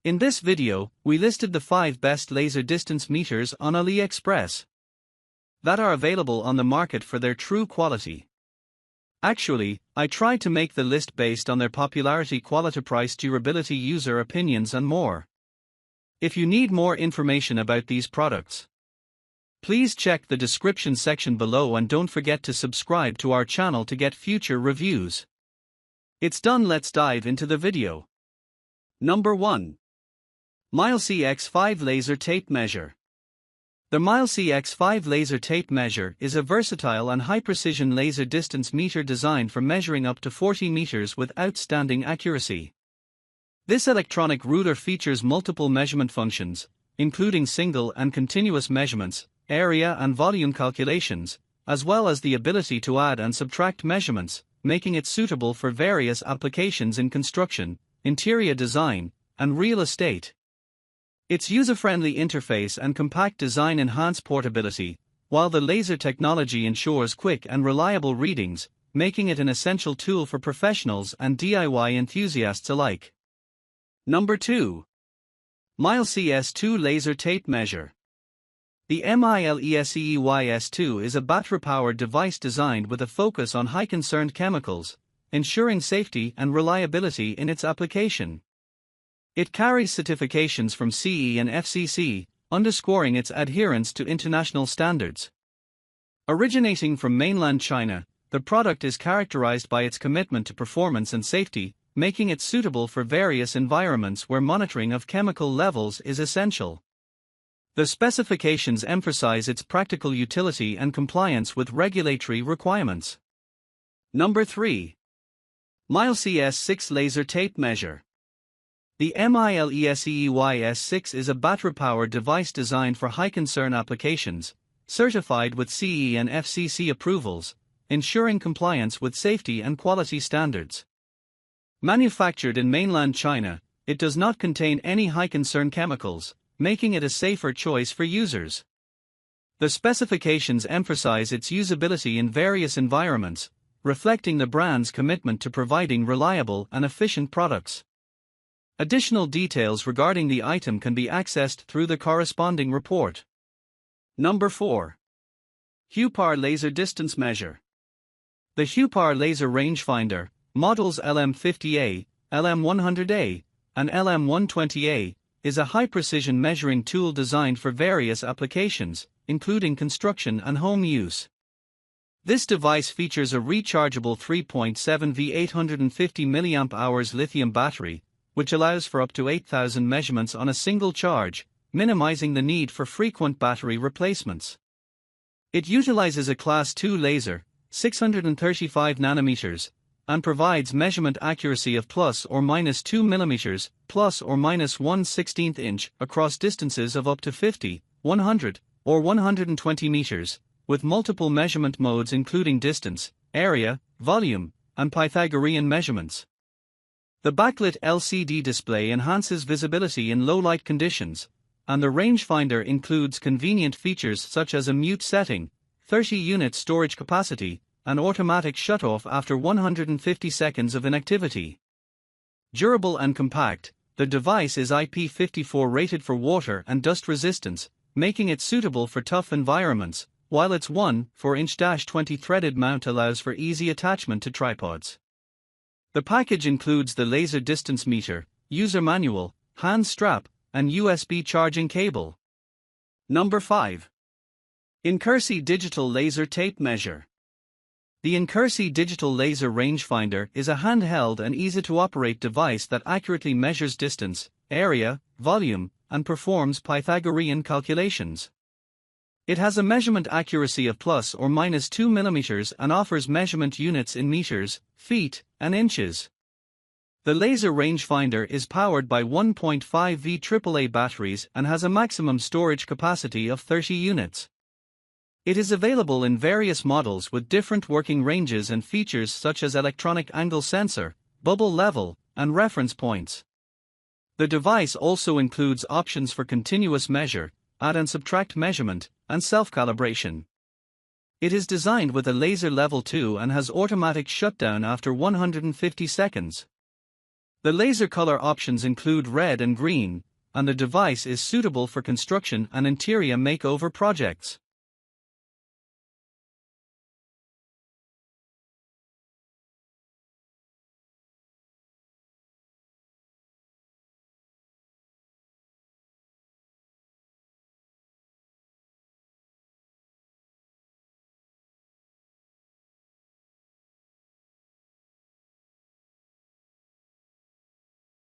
In this video, we listed the 5 best laser distance meters on Aliexpress that are available on the market for their true quality. Actually, I tried to make the list based on their popularity, quality, price, durability, user opinions and more. If you need more information about these products, please check the description section below and don't forget to subscribe to our channel to get future reviews. It's done, let's dive into the video. Number 1. MILESEEY X5 Laser Tape Measure. The MILESEEY X5 Laser Tape Measure is a versatile and high-precision laser distance meter designed for measuring up to 40 meters with outstanding accuracy. This electronic ruler features multiple measurement functions, including single and continuous measurements, area and volume calculations, as well as the ability to add and subtract measurements, making it suitable for various applications in construction, interior design, and real estate. Its user-friendly interface and compact design enhance portability, while the laser technology ensures quick and reliable readings, making it an essential tool for professionals and DIY enthusiasts alike. Number 2. MILESEEY S2 Laser Tape Measure. The MILESEEY S2 is a battery-powered device designed with a focus on high-concerned chemicals, ensuring safety and reliability in its application. It carries certifications from CE and FCC, underscoring its adherence to international standards. Originating from mainland China, the product is characterized by its commitment to performance and safety, making it suitable for various environments where monitoring of chemical levels is essential. The specifications emphasize its practical utility and compliance with regulatory requirements. Number 3. MILESEEY S6 Laser Tape Measure. The MILESEEY S6 is a battery-powered device designed for high-concern applications, certified with CE and FCC approvals, ensuring compliance with safety and quality standards. Manufactured in mainland China, it does not contain any high-concern chemicals, making it a safer choice for users. The specifications emphasize its usability in various environments, reflecting the brand's commitment to providing reliable and efficient products. Additional details regarding the item can be accessed through the corresponding report. Number 4. Huepar Laser Distance Measure. The Huepar Laser Rangefinder, models LM50A, LM100A, and LM120A, is a high-precision measuring tool designed for various applications, including construction and home use. This device features a rechargeable 3.7V 850 mAh lithium battery, which allows for up to 8,000 measurements on a single charge, minimizing the need for frequent battery replacements. It utilizes a Class II laser, 635 nanometers, and provides measurement accuracy of plus or minus 2 mm, plus or minus 1/16 inch, across distances of up to 50, 100, or 120 meters, with multiple measurement modes including distance, area, volume, and Pythagorean measurements. The backlit LCD display enhances visibility in low-light conditions, and the rangefinder includes convenient features such as a mute setting, 30-unit storage capacity, and automatic shutoff after 150 seconds of inactivity. Durable and compact, the device is IP54 rated for water and dust resistance, making it suitable for tough environments, while its 1/4" threaded mount allows for easy attachment to tripods. The package includes the laser distance meter, user manual, hand strap, and USB charging cable. Number 5. INKERSI Digital Laser Tape Measure. The INKERSI Digital Laser Rangefinder is a handheld and easy-to-operate device that accurately measures distance, area, volume, and performs Pythagorean calculations. It has a measurement accuracy of plus or minus 2 mm and offers measurement units in meters, feet, and inches. The laser rangefinder is powered by 1.5V AAA batteries and has a maximum storage capacity of 30 units. It is available in various models with different working ranges and features such as electronic angle sensor, bubble level, and reference points. The device also includes options for continuous measure, add and subtract measurement, and self-calibration. It is designed with a laser level 2 and has automatic shutdown after 150 seconds. The laser color options include red and green, and the device is suitable for construction and interior makeover projects.